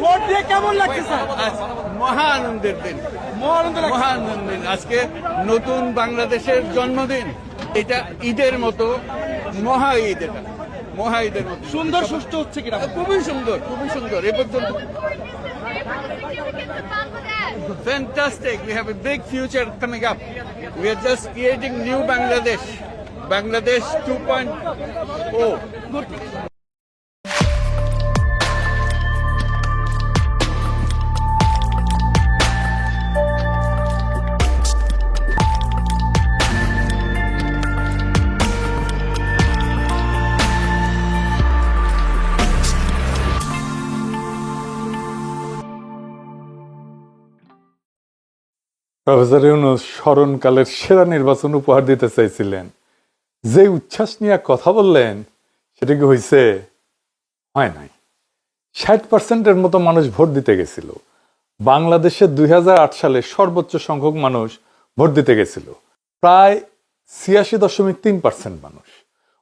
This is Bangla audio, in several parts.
ভোট দিয়ে কেমন লাগছে স্যার? মহা আনন্দের দিন, মহা আনন্দের দিন। আজকে নতুন বাংলাদেশের জন্মদিন। এটা ঈদের মতো মহা ঈদ, এটা মহা ঈদের মতো সুন্দর সুষ্ঠু হচ্ছে কিনা? খুবই সুন্দর, খুবই সুন্দর। এ পর্যন্ত fantastic. We have a big future coming up. We are just creating new Bangladesh, Bangladesh 2.0. Professor Yunus স্মরণকালের সেরা নির্বাচন উপহার দিতে চাইছিলেন, যে উচ্ছ্বাস নিয়ে কথা বললেন সেটা কি হয়েছে? হয় নাই। 60% মতো মানুষ ভোট দিতে গেছিল। বাংলাদেশে 2008 সালে সর্বোচ্চ সংখ্যক মানুষ ভোট দিতে গেছিল, প্রায় 86.3% মানুষ।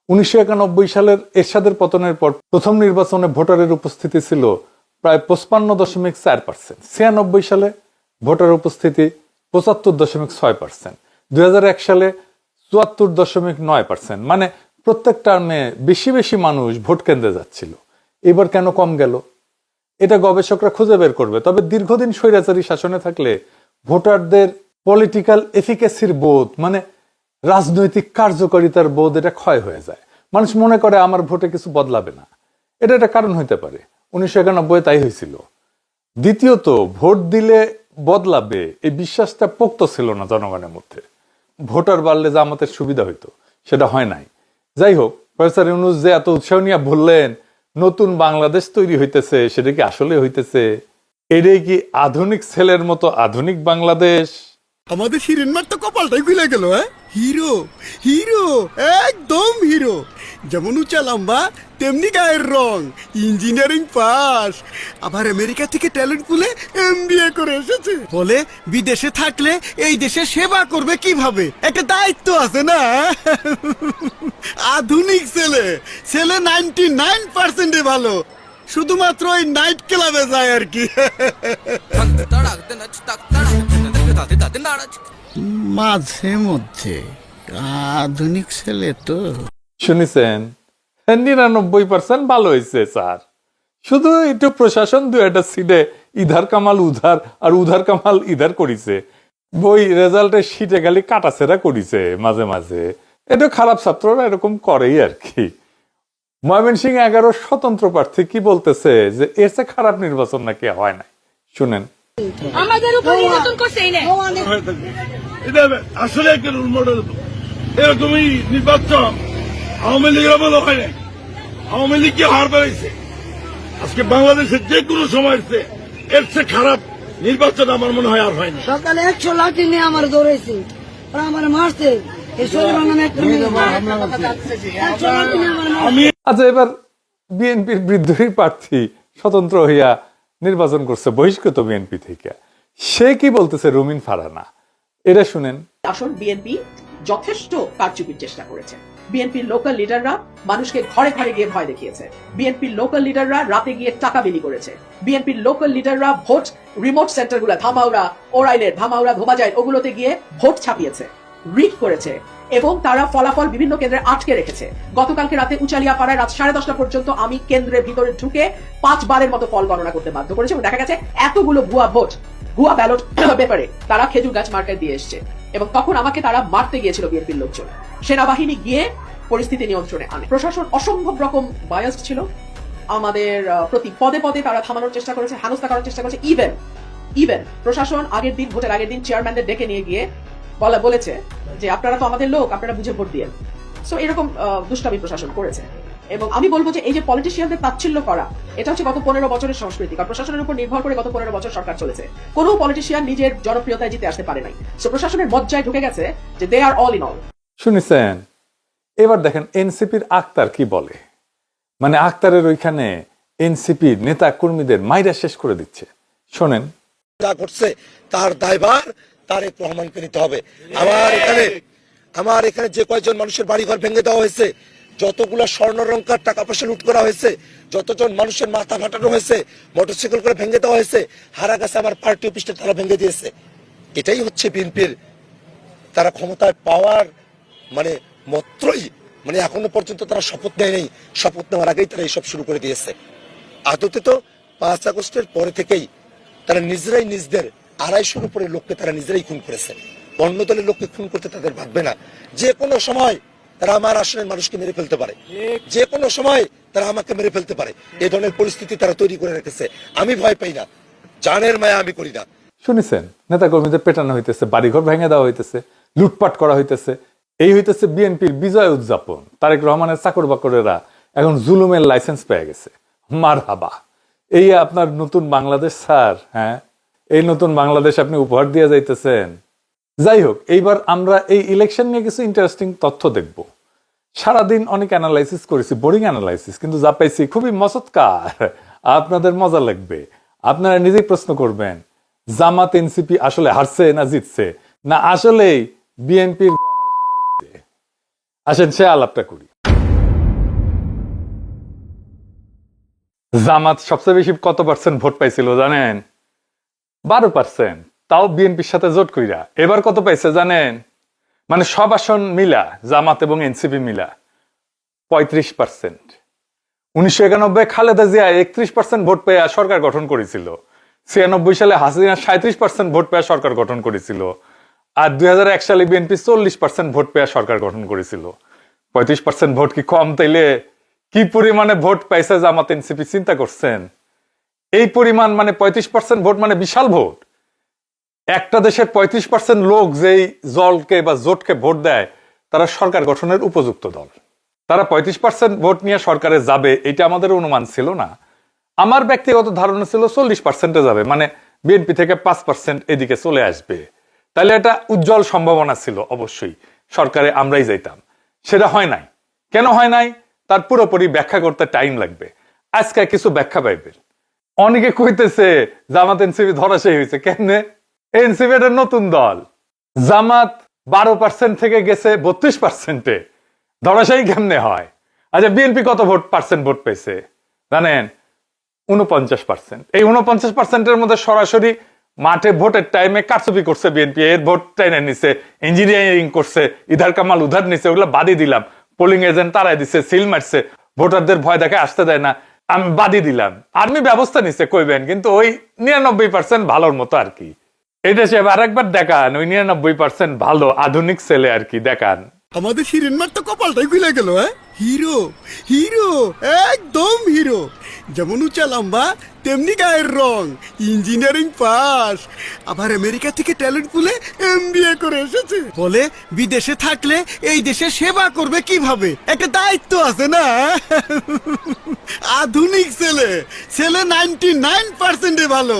1991 সালের এরশাদের পতনের পর প্রথম নির্বাচনে ভোটারের উপস্থিতি ছিল প্রায় 55.4%। 96 সালে ভোটার উপস্থিতি 75.6%। 2001 সালে 74.9%। মানে প্রত্যেক টার্মে বেশি বেশি মানুষ ভোট কেন্দ্রে যাচ্ছিল। এবার কেন কম গেল? এটা গবেষকরা খুঁজে বের করবে। তবে দীর্ঘদিন স্বৈরাচারী শাসনে থাকলে ভোটারদের পলিটিক্যাল এফিকেসির বোধ, মানে রাজনৈতিক কার্যকারিতার বোধ, এটা ক্ষয় হয়ে যায়। মানুষ মনে করে আমার ভোটে কিছু বদলাবে না। এটা একটা কারণ হইতে পারে। 1991 তাই হয়েছিল। দ্বিতীয়ত, ভোট দিলে বদলাবে এই বিশ্বাসটা পোক্ত ছিল না জনগণের মধ্যে। ভোটার বাড়লে জামাতের সুবিধা হইতো, সেটা হয় নাই। যাই হোক, প্রফেসর ইউনূস যে এত উৎসাহ নিয়ে বললেন নতুন বাংলাদেশ তৈরি হইতেছে, সেটা কি আসলে হইতেছে? এটাই কি আধুনিক ছেলের মতো আধুনিক বাংলাদেশ? আমাদের হিরেনমার তো কপালটাই খুলে গেল। হিরো, হিরো, একদম হিরো। যেমন উঁচা লম্বা তেমনি গায়ের রং, ইঞ্জিনিয়ারিং পাস, আবার আমেরিকা থেকে ট্যালেন্ট পুলে MBA করে এসেছে। বলে বিদেশে থাকলে এই দেশে সেবা করবে কিভাবে, একটা দায়িত্ব আছে না। আধুনিক ছেলে, ছেলে 99% ভালো, শুধুমাত্র ওই নাইট ক্লাবে যায় আর কি। মাঝে মধ্যে আধুনিক ছেলে তো। শুনেছেন, 99% ভালো হয়েছে স্যার। শুধু একটু প্রশাসন দু একটা সিটে ইধার কামাল উধার আর উধার কামাল ইধার করিছে। বই রেজাল্টের সিটে খালি কাটাছেড়া করিছে মাঝে মাঝে। এটা খারাপ ছাত্ররা এরকম করেই আর কি। ময়মনসিংহ 11 স্বতন্ত্র প্রার্থী কি বলতেছে যে এর চেয়ে খারাপ নির্বাচন নাকি হয় নাই, শুনেন। আমাদের উপর নির্বাচন করছে এটা আসলে একটা রোল মডেল। এরকমই নির্বাচন আওয়ামী লীগের আমলে হয় নাই। আওয়ামী লীগকে হার বেড়েছে। আজকে বাংলাদেশের যে কোনো সময় এর চেয়ে খারাপ নির্বাচন আমার মনে হয় আর হয়নি। সকালে 100 লাঠি নিয়ে আমার দৌড়েছে, ওরা আমার মারছে। আচ্ছা, এবার বিএনপির বিদ্রোহী প্রার্থী স্বতন্ত্র হইয়া নির্বাচন করছে বহিষ্কৃত বিএনপি থেকে। সে কি বলতেছে রুমিন ফারহানা, এটা শুনেন। আসল বিএনপি যথেষ্ট কারচুপির চেষ্টা করেছে। বিএনপির লোকাল লিডাররা মানুষকে ঘরে ঘরে গিয়ে ভয় দেখিয়েছে। বিএনপির লোকাল লিডাররা রাতে গিয়ে টাকা বিলি করেছে। বিএনপির লোকাল লিডাররা ভোট রিমোট সেন্টারগুলো, ধামাউড়া, ওরাইলের, ধামাউড়া, ধোবাজাইল, ওগুলোতে গিয়ে ভোট ছাপিয়েছে, রিড করেছে এবং তারা ফলাফল বিভিন্ন কেন্দ্রে আটকে রেখেছে। গতকালকে রাতে উচালিয়া পাড়ায় রাত 10:30 পর্যন্ত আমি কেন্দ্রের ভিতরে ঢুকে 5 বারের মতো ফল গণনা করতে বাধ্য করেছি এবং দেখা গেছে এতগুলো ভুয়া ভোট, ভুয়া ব্যালট পেপারে তারা খেজুর গাছ মার্কায় দিয়ে এসছে। এবং তখন আমাকে তারা মারতে গিয়েছিল বিএনপির লোকজন। সেনাবাহিনী গিয়ে পরিস্থিতি নিয়ন্ত্রণে আনে। প্রশাসন অসম্ভব রকম বায়াসড ছিল আমাদের প্রতি। পদে পদে তারা থামানোর চেষ্টা করেছে, হেনস্থা করার চেষ্টা করেছে। ইভেন প্রশাসন আগের দিন, ভোটের আগের দিন চেয়ারম্যানদের ডেকে নিয়ে গিয়ে বলেছে যে আপনারা তো আমাদের লোক, আপনারা বুঝে ভোট দিয়ে। সো এরকম দুষ্টামি প্রশাসন করেছে। এবং আমি বলবো যে এই যে পলিটিশিয়ানদের তাচ্ছিল্য করা, এটা হচ্ছে গত 15 বছরের সংস্কৃতি। কারণ প্রশাসনের উপর নির্ভর করে গত 15 বছর সরকার চলেছে। কোনো পলিটিশিয়ান নিজের জনপ্রিয়তায় জিতে আসতে পারে নাই। সো প্রশাসনের মজ্জায় ঢুকে গেছে যে দে আর অল ইন অল। শুনেছেন? এবার দেখেন এনসিপির আক্তার কি বলে। মানে আক্তারের ওইখানে এনসিপি নেতা কর্মীদের মাইরা শেষ করে দিচ্ছে, শোনেন। যা করছে তার দায়ভার তারেক রহমানকে নিতে হবে। আমার এখানে যে কয়েকজন মানুষের বাড়িঘর ভেঙে দেওয়া হয়েছে, যতগুলো স্বর্ণরঙ্কার টাকা পয়সা লুট করা হয়েছে, যতজন মানুষের মাথা ফাটানো হয়েছে, মোটরসাইকেল করে ভেঙে দেওয়া হয়েছে, হারা গেছে আমার পার্টি অফিসটা তারা ভেঙে দিয়েছে। এটাই হচ্ছে বিএনপির, তারা ক্ষমতায় পাওয়ার মানে মাত্রই, মানে এখনো পর্যন্ত তারা শপথ নেয় নেই, শপথ নেওয়ার আগেই তারা এইসব শুরু করে দিয়েছে। আদতে তো 5 আগস্টের পরে থেকেই তারা নিজেরাই নিজদের 250-এর উপরে লোককে তারা নিজেরাই খুন করেছে। অন্য দলের লোককে খুন করতে তাদের ভাববে না। যে কোনো সময় তারা আমার আসনের মানুষকে মেরে ফেলতে পারে, যে কোনো সময় তারা আমাকে মেরে ফেলতে পারে। এই ধরনের পরিস্থিতি তারা তৈরি করে রেখেছে। আমি ভয় পাই না, জানের মায়া আমি করি না। শুনেছেন, নেতা কর্মীদের পেটানো হইতেছে, বাড়িঘর ভেঙে দেওয়া হইতেছে, লুটপাট করা হইতেছে। এই হইতেছে বিএনপির বিজয় উদযাপন। তারেক রহমানের চাকর বাকরেরা এখন জুলুমের লাইসেন্স পেয়ে গেছে। মারহাবা, এই আপনার নতুন বাংলাদেশ স্যার। হ্যাঁ, এই নতুন বাংলাদেশ আপনি উপহার দিয়ে যাইতেছেন। যাই হোক, এইবার আমরা এই ইলেকশন নিয়ে কিছু ইন্টারেস্টিং তথ্য দেখব। সারাদিন অনেক অ্যানালাইসিস করেছি, বোরিং অ্যানালাইসিস, কিন্তু যা পাইছি খুবই মচৎকার, আপনাদের মজা লাগবে। আপনারা নিজেই প্রশ্ন করবেন, জামাত এনসিপি আসলে হারছে না জিতছে, না আসলেই বিএনপির। আসেন সে আলাপটা করি। জামাত সবচেয়ে বেশি কত পার্সেন্ট ভোট পাইছিল জানেন? 12%, তাও বিএনপির সাথে জোট কইরা। এবার কত পাইছে জানেন? মানে সব আসন মিলা, জামাত এবং এনসিপি মিলা 35%। 1991 খালেদা জিয়া 31% ভোট পেয়ে সরকার গঠন করেছিল। 96 সালে হাসিনা 37% ভোট পেয়ে সরকার গঠন করেছিল। আর 2001 সালে বিএনপি 40% ভোট পেয়ে সরকার গঠন করেছিল। 35% ভোট কি কম? তাইলে কি পরিমাণে ভোট পাইছে জামাত এনসিপি চিন্তা করছেন? এই পরিমাণ মানে 35% ভোট মানে বিশাল ভোট। একটা দেশের 35% লোক যেই দলকে বা জোটকে ভোট দেয়, তারা সরকার গঠনের উপযুক্ত দল। তারা 35% ভোট নিয়ে সরকারে যাবে, এটা আমাদের অনুমান ছিল না। আমার ব্যক্তিগত ধারণা ছিল 40%-এ যাবে, মানে বিএনপি থেকে 5% এদিকে চলে আসবে। তাহলে এটা উজ্জ্বল সম্ভাবনা ছিল, অবশ্যই সরকারে আমরাই যাইতাম। সেটা হয় নাই। কেন হয় নাই তার পুরোপুরি ব্যাখ্যা করতে টাইম লাগবে। আজকে কিছু ব্যাখ্যা পাইবেন। অনেকে কইতেছে জামাত এনসিপি ধরাশায়ী হয়েছে। কেমনে? এনসিপি একটা নতুন দল, জামাত 12% থেকে গেছে 32%-এ, ধরাশায়ী কেমনে হয়? আচ্ছা, বিএনপি কত পার্সেন্ট ভোট পেয়েছে জানেন? 49%। এই 49%-এর মধ্যে সরাসরি মাঠে ভোটের টাইমে কারচুপি করছে বিএনপি। এর ভোট টাইনে নিছে, ইঞ্জিনিয়ারিং করছে, ইধার কামাল উধার নিছে, ওগুলো বাদই দিলাম। পোলিং এজেন্ট তারাই দিছে, সিল মারছে, ভোটারদের ভয় দেখে আসতে দেয় না, আমি বাদই দিলাম। আর্মি ব্যবস্থা নিচ্ছে কইবেন, কিন্তু ওই 99% ভালোর মতো আর কি। এটা সে আরেকবার দেখান, ওই 99% ভালো আধুনিক ছেলে আর কি, দেখান। আমাদের হিরেনমার তো কপালটাই খুলে গেল। হিরো, হিরো, একদম হিরো। যেমন উঁচা লম্বা তেমনি গায়ের রং, ইঞ্জিনিয়ারিং পাস, আবার আমেরিকা থেকে ট্যালেন্ট পুলে MBA করে এসেছে। বলে বিদেশে থাকলে এই দেশে সেবা করবে কিভাবে, একটা দায়িত্ব আছে না। আধুনিক ছেলে, ছেলে 99%-এ ভালো,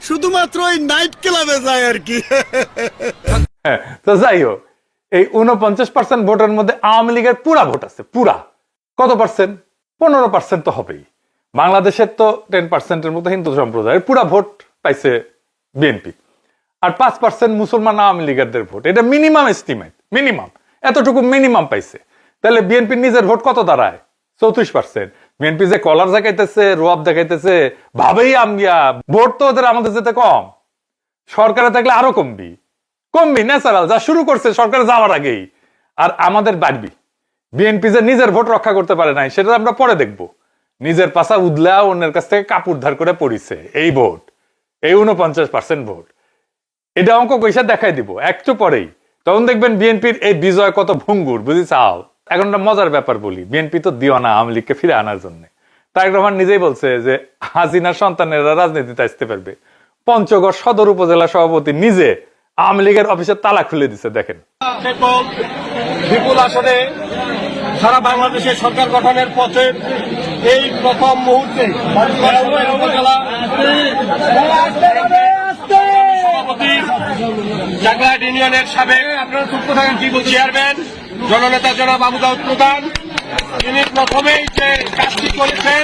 শুধুমাত্র ওই নাইট ক্লাবে যায় আর কি। তো যাই হোক, এই 49% ভোটের মধ্যে আওয়ামী লীগের পুরা ভোট আছে। পুরা কত পার্সেন্ট? 15% তো হবেই। বাংলাদেশের তো 10%-এর মতো হিন্দু সম্প্রদায়ের পুরা ভোট পাইছে বিএনপি। আর 5% মুসলমান আওয়ামী লীগের ভোট। এটা মিনিমাম এস্টিমেট, মিনিমাম এতটুকু মিনিমাম পাইছে। তাহলে বিএনপির নিজের ভোট কত দাঁড়ায়? 34%। বিএনপি যে কলার দেখাইতেছে, রোয়াব দেখাইতেছে, ভাবেই আমগিয়া ভোট তো ওদের আমাদের যেতে কম। সরকারে থাকলে আরো কমবি ন্যাচারাল, যা শুরু করছে সরকারে যাওয়ার আগেই। আর আমাদের বাড়বি। বিএনপি যে নিজের ভোট রক্ষা করতে পারে নাই, সেটা আমরা পরে দেখবো। নিজের পাশা উদলা অন্যের কাছ থেকে কাপড় ধার করে পড়িছে এই ভোট, এই 49% ভোট। এটা অঙ্ক কইসা দেখাই দিব একটু পরেই। তখন দেখবেন বিএনপির এই বিজয় কত ভঙ্গুর, বুঝি চাও। এখন একটা মজার ব্যাপার বলি, বিএনপি তো দিওয়ানা আওয়ামী লীগকে ফিরে আনার জন্য। তারেক রহমান নিজেই বলছে যে হাসিনার সন্তানেরা রাজনীতিতে আসতে পারবে। পঞ্চগড় সদর উপজেলা সভাপতি নিজে আওয়ামী লীগের অফিসের তালা খুলে দিছে। দেখেন, বিপুল আসনে সারা বাংলাদেশে সরকার গঠনের পথে এই প্রথম মুহূর্তে উপজেলা সভাপতি, চাকলাট ইউনিয়নের সাবেক চেয়ারম্যান জননেতা জনাব আবু দাউদ প্রধান, তিনি প্রথমেই যে কাজটি করেছেন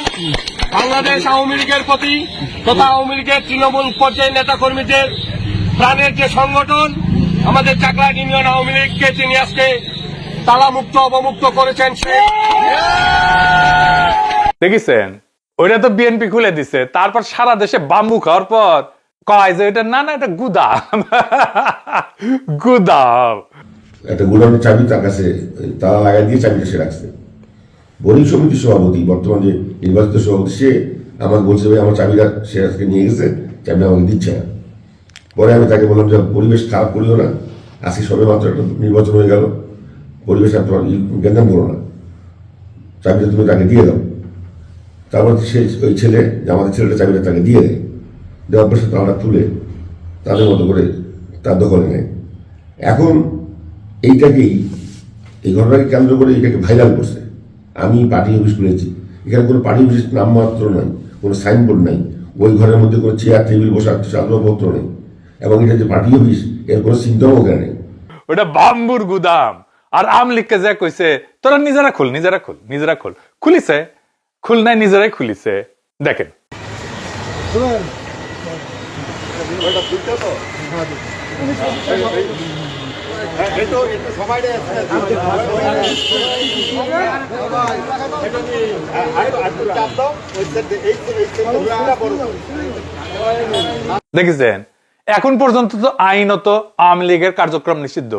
বাংলাদেশ আওয়ামী লীগের প্রতি তথা আওয়ামী লীগের তৃণমূল পর্যায়ের নেতা কর্মীদের প্রাণের যে সংগঠন আমাদের চাকলাট ইউনিয়ন আওয়ামী লীগকে তিনি আজকে তালামুক্ত অবমুক্ত করেছেন সেই দেখেছেন, ওইটা তো বিএনপি খুলে দিছে, তারপর সারা দেশে বাম্বু খাওয়ার পর কয় যে এটা না না এটা গুদাম গুদাম। একটা গোডাউনের চাবি তার কাছে তালা লাগাই দিয়ে চাবিটা সে রাখছে। বোরিং সমিতির সভাপতি, বর্তমান যে নির্বাচিত সভাপতি, সে আমাকে বলছে ভাই আমার চাবিটা সে আজকে নিয়ে গেছে, চাবিটা আমাকে দিচ্ছে না। পরে আমি তাকে বললাম যে পরিবেশ খারাপ করিও না, আজকে সবে মাত্র একটা নির্বাচন হয়ে গেল, পরিবেশ তোমার জ্ঞান করো না, চাবিটা তুমি তাকে দিয়ে দাও। তারপর সে ওই ছেলে, আমাদের ছেলেটা চাবিটা তাকে দিয়ে দেয়, দেওয়ার পর সে তালাটা তুলে তাদের মতো করে তার দখলে নেয়। এখন এইটাকেই, এই ঘটনাকে কেন্দ্র করে এটাকে ভাইরাল করছে। আমি পার্টি অফিস খুলেছি, এখানে কোনো পার্টি অফিস নামমাত্র নাই, কোনো সাইনবোর্ড নাই, ওই ঘরের মধ্যে কোনো চেয়ার টেবিল বসার আসবাবপত্র নেই, এবং এটা যে পার্টি অফিস এর কোনো সিমটমও নেই। ওটা বাম্বুর গুদাম। আর আমলিগকে যা কইছে তোরা নিজেরা খুল, নিজেরা খুল, নিজেরা খুল, খুলিছে, খুল নাই, নিজেরাই খুলিছে। দেখেন দেখেছেন, এখন পর্যন্ত তো আইনত আওয়ামী লীগের কার্যক্রম নিষিদ্ধ।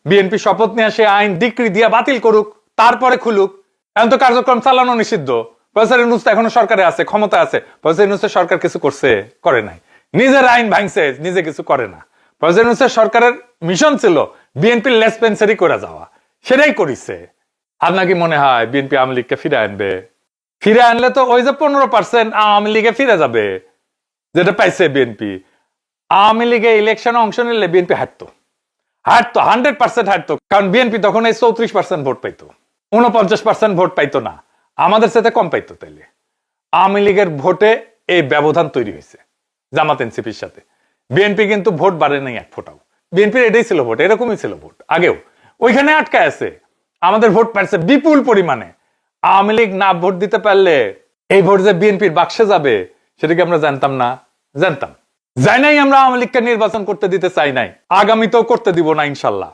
বিএনপি শপথ নিয়ে সে আইন ডিক্রি দিয়ে বাতিল করুক, তারপরে খুলুক। এখন তো কার্যক্রম চালানো নিষিদ্ধ। প্রফেসর ইউনূস তো এখনো সরকারে আছে, ক্ষমতা আছে। প্রফেসর ইউনূসের সরকার কিছু করছে? করে নাই। নিজের আইন ভাঙছে, নিজে কিছু করে না। প্রফেসর ইউনূসের সরকারের মিশন ছিল বিএনপির লেসপেন্সারি করে যাওয়া, সেটাই করিছে। আপনার কি মনে হয় বিএনপি আওয়ামী লীগকে ফিরে আনবে? ফিরে আনলে তো ওই যে 15% আওয়ামী লীগে ফিরে যাবে যেটা পাইছে বিএনপি। আওয়ামী লীগে ইলেকশনে অংশ নিলে বিএনপি হারতো, 100% হারতো। কারণ বিএনপি তখন এই 34% ভোট পাইতো, 49% ভোট পাইতো না, আমাদের সাথে কম পাইতো। তাইলে আওয়ামী লীগের ভোটে এই ব্যবধান তৈরি হয়েছে জামাত এনসিপির সাথে। বিএনপি কিন্তু ভোট বাড়ে নাই এক ফোটাও। বিএনপির এটাই ছিল ভোট, এরকমই ছিল ভোট আগেও। ওইখানে আটকায় আছে, আমাদের ভোট পাইছে বিপুল পরিমাণে। আওয়ামী লীগ না ভোট দিতে পারলে এই ভোট যে বিএনপির বাক্সে যাবে সেটা কি আমরা জানতাম না? জানতাম। যাই নাই, আমরা আওয়ামী লীগকে নির্বাচন করতে দিতে চাই নাই, আগামীতেও করতে দিব না ইনশাল্লাহ।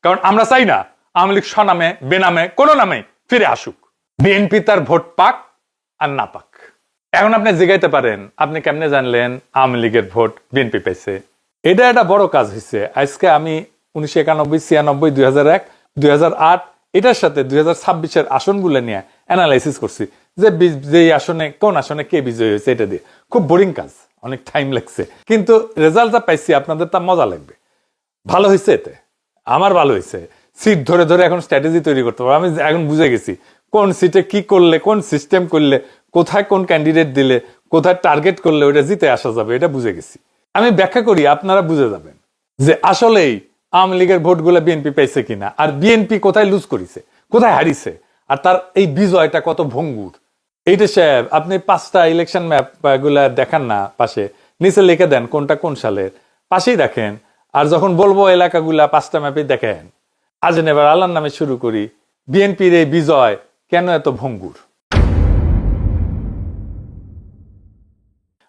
কারণ আমরা চাই না আওয়ামী লীগ স্বনামে বেনামে কোনো নামে ফিরে আসুক। বিএনপি তার ভোট পাক আর না পাক। এখন আপনি জিগাইতে পারেন আপনি কেমনে জানলেন আওয়ামী লীগের ভোট বিএনপি পেয়েছে? এটা একটা বড় কাজ হয়েছে। আজকে আমি 1991, 96, 2001, 2008 এটার সাথে 2026-এর আসনগুলো নিয়ে অ্যানালাইসিস করছি যে আসনে কোন আসনে কে বিজয়ী হয়েছে। এটা দিয়ে খুব বোরিং কাজ, অনেক টাইম লাগছে, কিন্তু রেজাল্ট যা পাইছি আপনাদের তা মজা লাগবে। ভালো হয়েছে, এতে আমার ভালো হয়েছে। সিট ধরে ধরে এখন স্ট্র্যাটেজি তৈরি করতে পারবো। আমি এখন বুঝে গেছি কোন সিটে কি করলে, কোন সিস্টেম করলে, কোথায় কোন ক্যান্ডিডেট দিলে, কোথায় টার্গেট করলে ওটা জিতে আসা যাবে, এটা বুঝে গেছি। আমি ব্যাখ্যা করি, আপনারা বুঝে যাবেন যে আসলেই আওয়ামী লীগের ভোটগুলো বিএনপি পেয়েছে কিনা, আর বিএনপি কোথায় লুজ করেছে, কোথায় হারিয়েছে, আর তার এই বিজয়টা কত ভঙ্গুর। এইটা সাহেব আপনি 5টা ইলেকশন ম্যাপ গুলা দেখান না, পাশে নিচে লিখে দেন কোনটা কোন সালের, পাশেই দেখেন। আর যখন বলবো এলাকাগুলা 5টা ম্যাপে দেখেন। আজ এবার আল্লাহর নামে শুরু করি। বিএনপির এই বিজয় কেন এত ভঙ্গুর?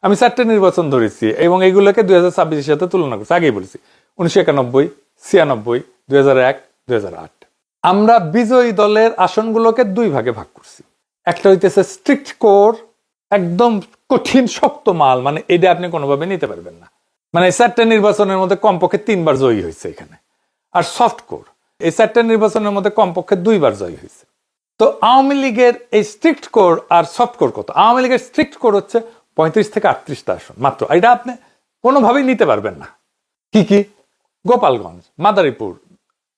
আমি 4টে নির্বাচন ধরেছি এবং এইগুলোকে 2026-এর সাথে তুলনা করছি। আগেই বলেছি 1991, 96, 2001, 2008। আমরা বিজয়ী দলের আসনগুলোকে 2 ভাগে ভাগ করছি। একটা হইতেছে স্ট্রিক্ট কোর, একদম কঠিন শক্ত মাল, মানে এটা আপনি কোনোভাবে নিতে পারবেন না। মানে 4টে নির্বাচনের মধ্যে কমপক্ষে 3 বার জয়ী হয়েছে এখানে। আর সফট কোর, এই 4টে নির্বাচনের মধ্যে কমপক্ষে 2 বার জয়ী হয়েছে। তো আওয়ামী লীগের এই স্ট্রিক্ট কোর আর সফট কোর কত? আওয়ামী লীগের স্ট্রিক্ট কোর হচ্ছে 35 থেকে 38টা আসন মাত্র। এটা আপনি কোনোভাবেই নিতে পারবেন না। কি কি? গোপালগঞ্জ, মাদারীপুর,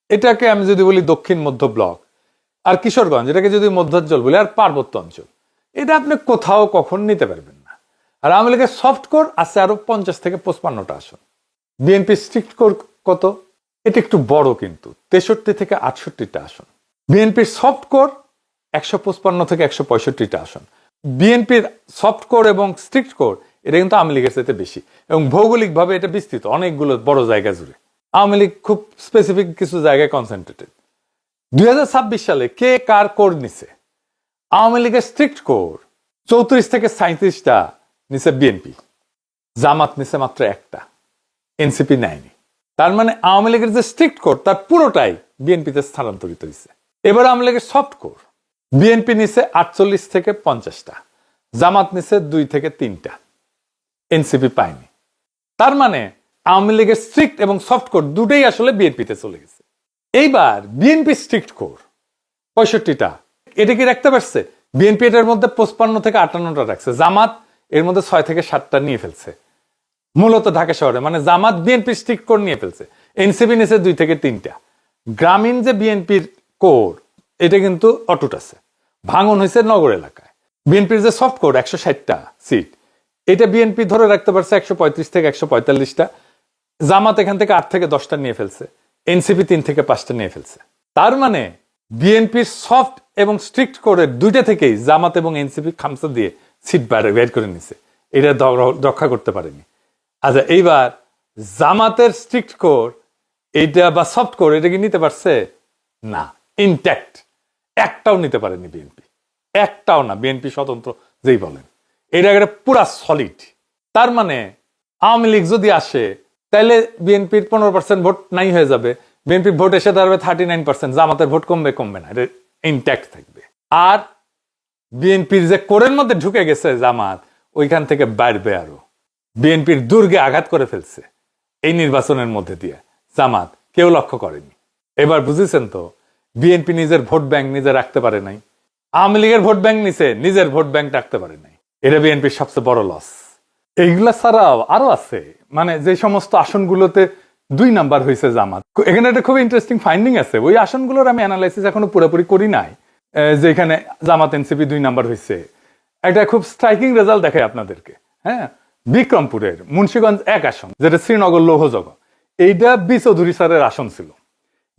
এটাকে আমি যদি বলি দক্ষিণ মধ্য ব্লক, আর কিশোরগঞ্জ এটাকে যদি মধ্যাঞ্চল বলি, আর পার্বত্য অঞ্চল, এটা আপনি কোথাও কখন নিতে পারবেন না। আর আওয়ামী লীগের সফট কোর আছে আরো 50 থেকে 55টা আসন। বিএনপি স্ট্রিক্ট কোর কত? এটা একটু বড়, কিন্তু 63 থেকে 68টা আসন। বিএনপির সফট কোর 155 থেকে 165টা আসন। বিএনপির সফট কোর এবং স্ট্রিক্ট কোর এটা কিন্তু আওয়ামী লীগের চাইতে বেশি, এবং ভৌগোলিকভাবে এটা বিস্তৃত অনেকগুলো বড় জায়গা জুড়ে। আওয়ামী লীগ খুব স্পেসিফিক কিছু জায়গায় কনসেন্ট্রেটেড। 2026 সালে কে কার কোর নিছে? আওয়ামী লীগের স্ট্রিক্ট কোর 34 থেকে 37টা নিছে বিএনপি, জামাত নিছে মাত্র 1টা, এনসিপি নেয়নি। তার মানে আওয়ামী লীগের যে স্ট্রিক্ট কোর তার পুরোটাই বিএনপিতে স্থানান্তরিত হয়েছে। এবার আওয়ামী লীগের সফট কোর, বিএনপি নিছে 48 থেকে 50টা, জামাত নিছে 2 থেকে 3টা, এনসিপি পায়নি। তার মানে আওয়ামী লীগের স্ট্রিক্ট এবং সফট কোর দুটোই আসলে বিএনপিতে চলে গেছে। এইবার বিএনপি স্ট্রিক্ট কোর 65টা, এটা কি রাখতে পারছে? বিএনপি এটার মধ্যে 55 থেকে 58টা রাখছে, জামাত এর মধ্যে 6 থেকে 7টা নিয়ে ফেলছে, মূলত ঢাকা শহরে। মানে জামাত বিএনপি স্ট্রিক্ট কোর নিয়ে ফেলছে, এনসিপি নিছে 2 থেকে 3টা। গ্রামীণ যে বিএনপির কোর, এটা কিন্তু অটুট আছে, ভাঙন হয়েছে নগর এলাকায়। বিএনপির যে সফট কোর 160টা সিট, এটা বিএনপি ধরে রাখতে পারছে 135 থেকে 145টা, জামাত এখান থেকে 8 থেকে 10টা নিয়ে ফেলছে, এনসিপি 3 থেকে 5টা নিয়ে ফেলছে। তার মানে বিএনপির সফট এবং স্ট্রিক্ট কোরের দুইটা থেকেই জামাত এবং এনসিপি খামসা দিয়ে সিট বের করে নিছে, এটা রক্ষা করতে পারেনি। আচ্ছা, এইবার জামাতের স্ট্রিক্ট কোর এইটা বা সফট কোর, এটা কি নিতে পারছে? না, ইনট্যাক্ট, একটাও নিতে পারেনি বিএনপি, একটাও না। বিএনপি স্বতন্ত্র যেই বলেন, এটা একটা পুরা সলিড। তার মানে আওয়ামী লীগ যদি আসে তাহলে বিএনপির 15% ভোট নাই হয়ে যাবে, বিএনপির ভোট এসে দাঁড়াবে 39%, জামাতের ভোট কমবে না, এটা ইনট্যাক্ট থাকবে। আর বিএনপির যে কোরের মধ্যে ঢুকে গেছে জামাত, ওইখান থেকে বাড়বে আরো, বিএনপির দুর্গে আঘাত করে ফেলছে এই নির্বাচনের মধ্যে দিয়ে জামাত, কেউ লক্ষ্য করেনি। এবার বুঝেছেন তো, বিএনপি নিজের ভোট ব্যাংক নিজে রাখতে পারে নাই, আওয়ামী লীগের ভোট ব্যাংক নিছে, নিজের ভোট ব্যাংক রাখতে পারে নাই, এটা বিএনপির সবচেয়ে বড় লস। এইগুলা ছাড়াও আরো আছে, মানে যে সমস্ত আসনগুলোতে 2 নাম্বার হয়েছে জামাত, এখানে একটা খুব ইন্টারেস্টিং ফাইন্ডিং আছে। ওই আসনগুলোর আমি অ্যানালাইসিস এখনো পুরোপুরি করি নাই, যে এখানে জামাত এনসিপি 2 নাম্বার হয়েছে। একটা খুব স্ট্রাইকিং রেজাল্ট দেখায় আপনাদেরকে। হ্যাঁ, বিক্রমপুরের মুন্সিগঞ্জ 1 আসন, যেটা শ্রীনগর লৌহজগ, এইটা বি চৌধুরী স্যারের আসন ছিল।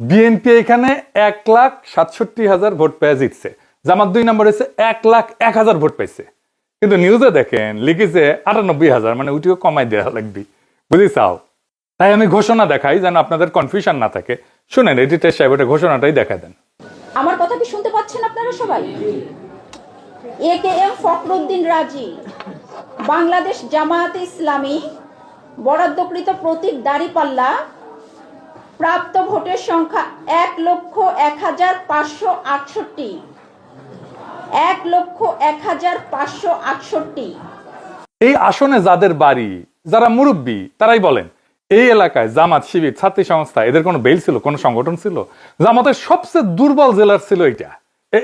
বিএনপি এখানে 1,67,000 ভোট পেয়ে জিতছে, জামাত 2 নাম্বার হয়েছে 1,01,000 ভোট পাইছে। কিন্তু নিউজে দেখেন লিখেছে 98,000, মানে ওইটিও কমাই দেওয়া লাগবে, বুঝিছাও। তাই আমি ঘোষণা দেখাই যেন আপনাদের কনফিউশন না থাকে। শুনেন, এডিটর সাহেব এটা ঘোষণাটাই দেখা দেন। আমার কথা কি শুনতে পাচ্ছেন আপনারা সবাই? AKM ফখরুদ্দিন রাজি, বাংলাদেশ জামায়াতে ইসলামী, বরাদ্দকৃত প্রতীক দাঁড়িপাল্লা, প্রাপ্ত ভোটের সংখ্যা 1,01,568, 1,01,568। এই আসনে যাদের বাড়ি, যারা মুরব্বী, তারাই বলেন এই এলাকায় জামাত, শিবির, ছাত্রী সংস্থা, এদের কোনো বেল ছিল, কোনো সংগঠন ছিল? জামাতের সবচেয়ে দুর্বল জেলার ছিল এইটা,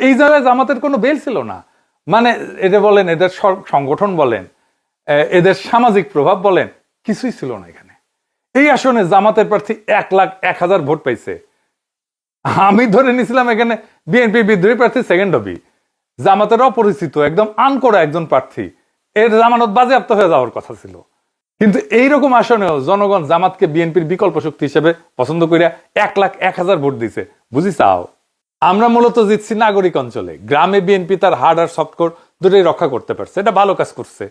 এই জায়গায় জামাতের কোনো বেল ছিল না। মানে এটা বলেন, এদের সংগঠন বলেন, এদের সামাজিক প্রভাব বলেন, কিছুই ছিল না এখানে। এই আসনে জামাতের প্রার্থী 1,01,000 ভোট পাইছে। আমি ধরে নিছিলাম এখানে বিএনপি বিদ্রোহী প্রার্থী সেকেন্ড হবি, জামাতের অপরিচিত একদম আনকরা একজন প্রার্থী, এর জামানত বাজেয়াপ্ত হয়ে যাওয়ার কথা ছিল। কিন্তু এইরকম আসনেও জনগণ জামাতকে বিএনপির বিকল্প শক্তি হিসেবে পছন্দ করিয়া 1,01,000 ভোট দিছে, বুঝিছাও। আমরা মূলত জিতছি নাগরিক অঞ্চলে, গ্রামে বিএনপি তার হার্ড আর সফট কোর দুটোই রক্ষা করতে পারছে, এটা ভালো কাজ করছে,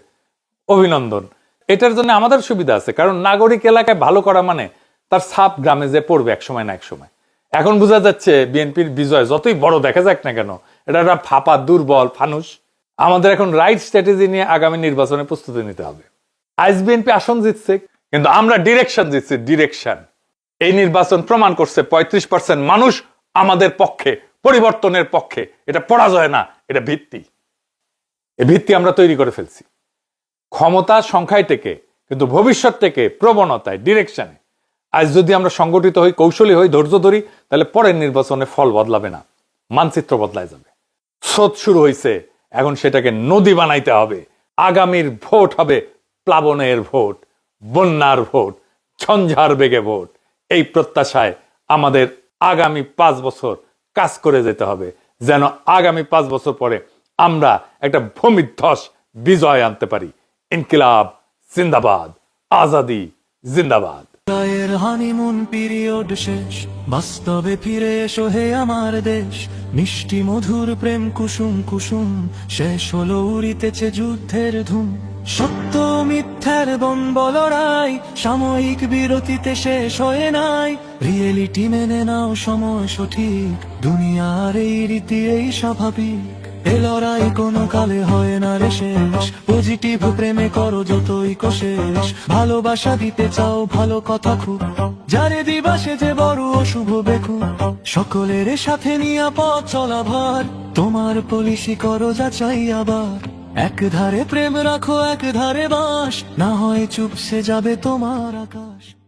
অভিনন্দন। এটার জন্য আমাদের সুবিধা আছে, কারণ নাগরিক এলাকায় ভালো করা মানে তার ছাপ গ্রামে যে পড়বে এক সময় না এক সময়। এখন বোঝা যাচ্ছে বিএনপির বিজয় যতই বড় দেখা যাক না কেন, এটা একটা ফাঁপা দুর্বল ফানুস। আমাদের এখন রাইট স্ট্র্যাটেজি নিয়ে আগামী নির্বাচনে প্রস্তুতি নিতে হবে। আজ বিএনপি আসন জিতছে, কিন্তু আমরা ডিরেকশন দিচ্ছি, ডিরেকশন। এই নির্বাচন প্রমাণ করছে 35% মানুষ আমাদের পক্ষে, পরিবর্তনের পক্ষে। এটা পরাজয় না, এটা ভিত্তি। এই ভিত্তি আমরা তৈরি করে ফেলছি। ক্ষমতা সংখ্যায় টেকে, কিন্তু ভবিষ্যৎ থেকে প্রবণতায়, ডিরেকশনে। আজ যদি আমরা সংগঠিত হই, কৌশলী হই, ধৈর্য ধরি, তাহলে পরের নির্বাচনে ফল বদলাবে না, মানচিত্র বদলায় যাবে। স্রোত শুরু হয়েছে, এখন সেটাকে নদী বানাইতে হবে। আগামীর ভোট হবে প্লাবনের ভোট, বন্যার ভোট, ঝঞ্ঝার বেগে ভোট। এই প্রত্যাশায় আমাদের আগামী 5 বছর কাজ করে যেতে হবে, যেন আগামী 5 বছর পরে আমরা একটা ভূমিধ্বস বিজয় আনতে পারি। ইনকিলাব জিন্দাবাদ, আজাদি জিন্দাবাদ। হানিমুন পিরিয়ড শেষ, বাস্তবে ফিরে এসো হে আমার দেশ। মিষ্টি মধুর প্রেম কুসুম কুসুম, শেষ হলো উড়িতেছে যুদ্ধের ধুম। সত্য মিথ্যার দ্বন্দ্ব লড়াই সাময়িক বিরতিতে শেষ হয়ে নাই। রিয়েলিটি মেনে নাও, সময় সঠিক, দুনিয়ার এই রীতি এই স্বাভাবিক। এ লড়াই কোনো কালে হয় না রে শেষ, পজিটিভ প্রেমে করো যতই কোশেষ, ভালোবাসা দিতে চাও ভালো কথা খুব, যারে দিবা সে যে বড় অশুভ বেকু, সকলের সাথে নিয়া পথ চলা ভার, তোমার পলিসি করো যাচাই আবার, এক ধারে প্রেম রাখো এক ধারে বাস, না হয় চুপসে যাবে তোমার আকাশ।